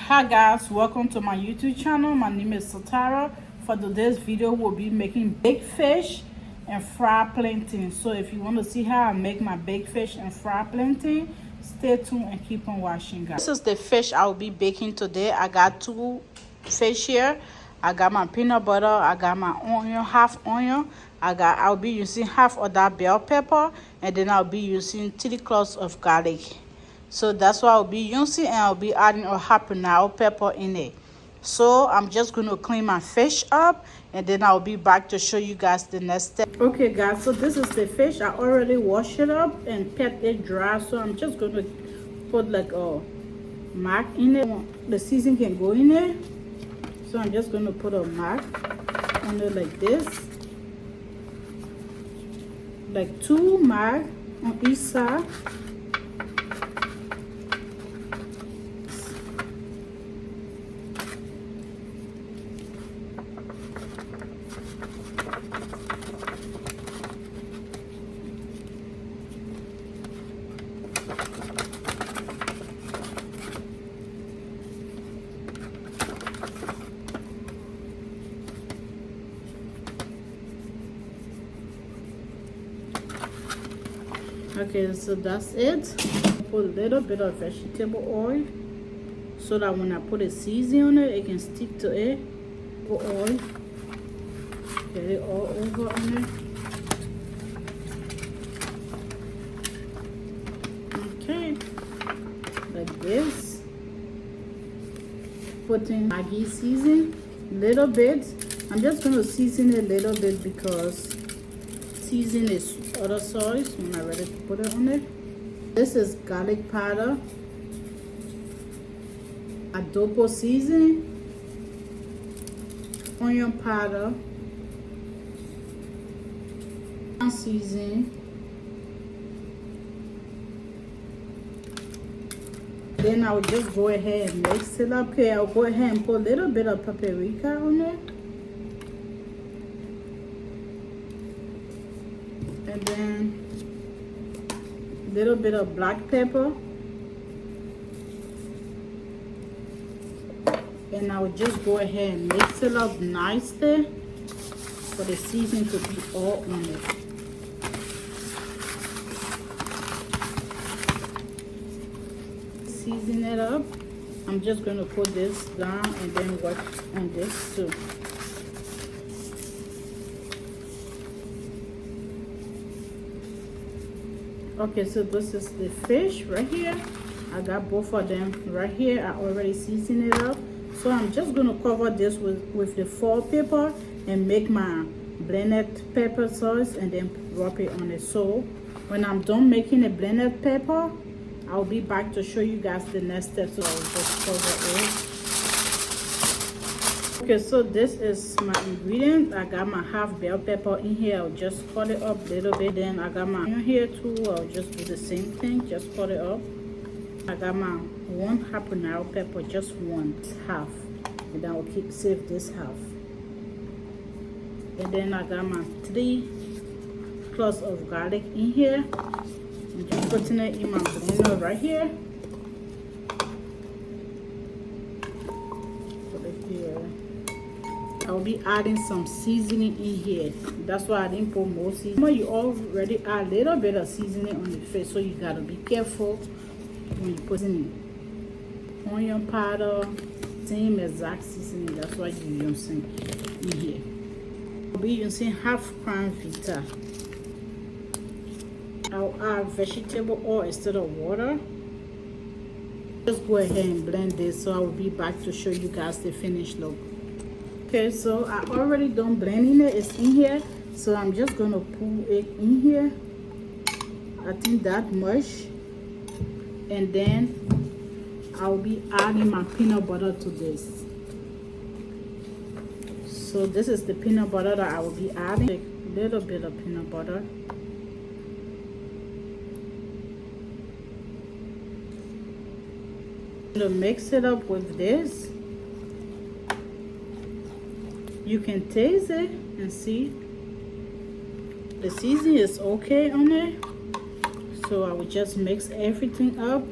Hi guys, welcome to my YouTube channel. My name is Satara. For today's video, we'll be making baked fish and fried plantain. So if you want to see how I make my baked fish and fried plantain, stay tuned and keep on watching, guys. This is the fish I will be baking today. I got two fish here. I got my peanut butter, I got my onion, half onion. I'll be using half of that bell pepper, and then I'll be using 3 cloves of garlic. So that's what I'll be using, and I'll be adding a jalapeno pepper in it. So I'm just going to clean my fish up, and then I'll be back to show you guys the next step. Okay guys, so this is the fish. I already washed it up and pat it dry. So I'm just going to put like a mark in it. The season can go in there. So I'm just going to put a mark on it like this. Like 2 marks on each side. Okay, so that's it. Put a little bit of vegetable oil so that when I put a seasoning on it, it can stick to it. Oil, get it all over on it. Okay, like this. Putting Maggi seasoning, little bit. I'm just going to season it a little bit because season is other sauce when I'm ready to put it on it. This is garlic powder, adobo seasoning, onion powder, seasoning. Then I'll just go ahead and mix it up. Okay, I'll go ahead and put a little bit of paprika on it. And then a little bit of black pepper, and I will just go ahead and mix it up nicely for the seasoning to be all on it. Season it up. I'm just going to put this down and then work on this too. Okay, so this is the fish right here. I got both of them right here. I already seasoned it up. So I'm just going to cover this with the foil paper and make my blended pepper sauce and then rub it on it. So when I'm done making a blended pepper, I'll be back to show you guys the next step. So I'll just cover it. Okay, so this is my ingredient. I got my half bell pepper in here. I'll just cut it up a little bit. Then I got my onion here too. I'll just do the same thing, just cut it up. I got my 1 jalapeno pepper, just one, half, and then I'll save this half. And then I got my 3 cloves of garlic in here. I'm just putting it in my blender right here. Put it here. I'll be adding some seasoning in here. That's why I didn't put more seasoning. You already add a little bit of seasoning on the fish, so you gotta be careful when you put in onion powder, same exact seasoning. That's what you're using in here. I'll be using half crown vita. I'll add vegetable oil instead of water. Just go ahead and blend this, so I will be back to show you guys the finished look. Okay, so I already done blending it. It's in here, so I'm just gonna pull it in here. I think that much, and then I'll be adding my peanut butter to this. So this is the peanut butter that I will be adding. A little bit of peanut butter. To mix it up with this. You can taste it and see the seasoning is okay on it. So I will just mix everything up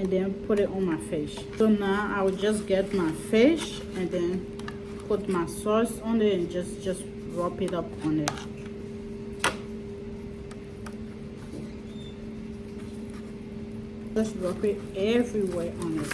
and then put it on my fish. So now I will just get my fish and then put my sauce on it and just rub it up on it. Just rub it everywhere on it.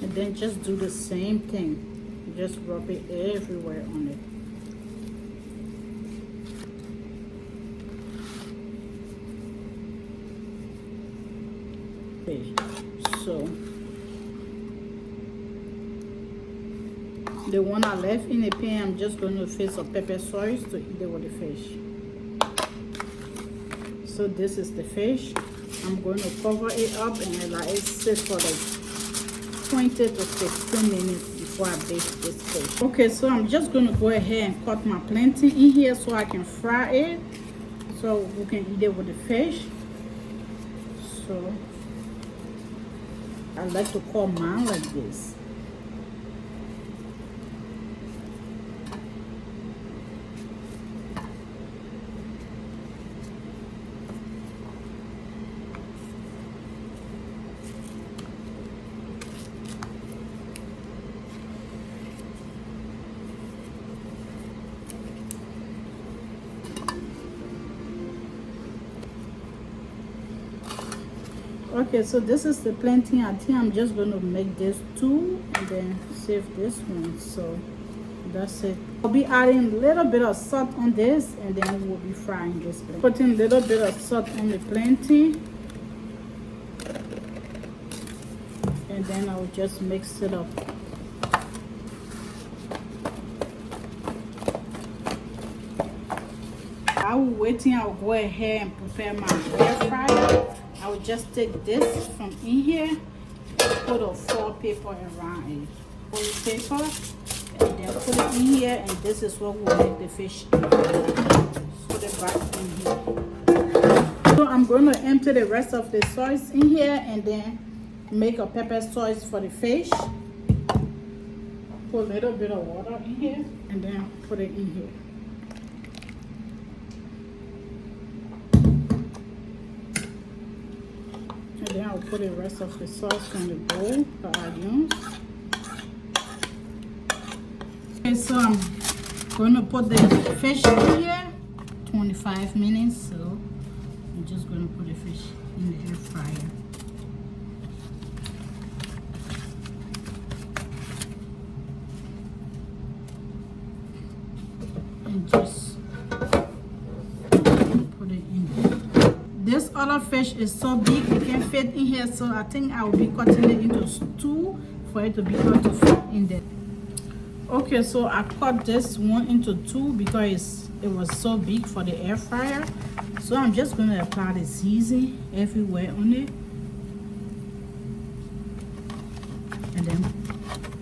And then just do the same thing. Just rub it everywhere on it. So the one I left in the pan, I'm just going to fill some pepper sauce to eat it with the fish. So this is the fish. I'm going to cover it up and let it sit for like 20 to 15 minutes before I bake this fish. Okay, so I'm just going to go ahead and cut my plantain in here so I can fry it, so we can eat it with the fish. So I like to call mine like this. Okay, so this is the plantain. I think I'm just going to make this two and then save this one. So that's it. I'll be adding a little bit of salt on this and then we'll be frying this plantain. Putting a little bit of salt on the plantain and then I'll just mix it up. While we're waiting, I'll go ahead and prepare my air fryer. I will just take this from in here and put a foil paper around it. Foil paper, and then put it in here, and this is what will make the fish. Put it back in here. So I'm going to empty the rest of the sauce in here and then make a pepper sauce for the fish. Put a little bit of water in here and then put it in here. And then I'll put the rest of the sauce in the bowl that I use. Okay, so I'm going to put the fish in here, 25 minutes. So I'm just going to put the fish in the air fryer. And just put it in there. This other fish is so big it can fit in here, so I think I will be cutting it into two for it to be able to fit in there. Okay, so I cut this one into two because it was so big for the air fryer. So I'm just going to apply the seasoning everywhere on it and then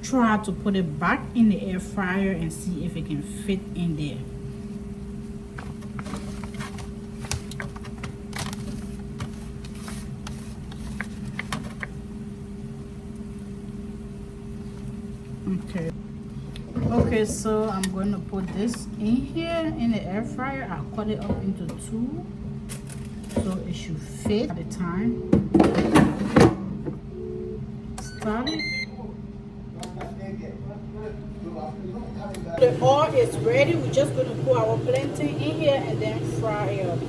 try to put it back in the air fryer and see if it can fit in there. Okay, so I'm going to put this in here in the air fryer. I'll cut it up into two so it should fit at the time. Start it. The oil is ready. We're just going to put our plantain in here and then fry it up.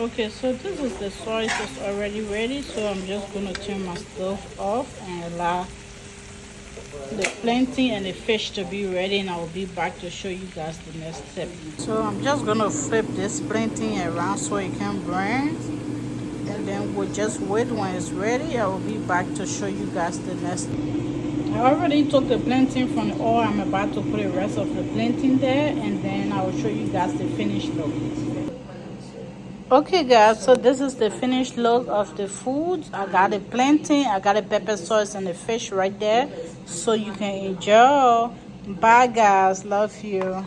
Okay, so this is the sauce is already ready, so I'm just going to turn my stove off and allow the plantain and the fish to be ready, and I will be back to show you guys the next step. So I'm just going to flip this plantain around so it can burn, and then we'll just wait. When it's ready, I will be back to show you guys the next step. I already took the plantain from the oil. I'm about to put the rest of the plantain there, and then I will show you guys the finished look. Okay, so this is the sauce that's already ready. So I'm just gonna put this in here in the air fryer. So it should fit. At the time. So I'm just gonna put this in here and then fry it up. Okay guys, so this is the finished look of the food. I got a plantain, I got a pepper sauce and the fish right there, so you can enjoy. Bye guys, love you.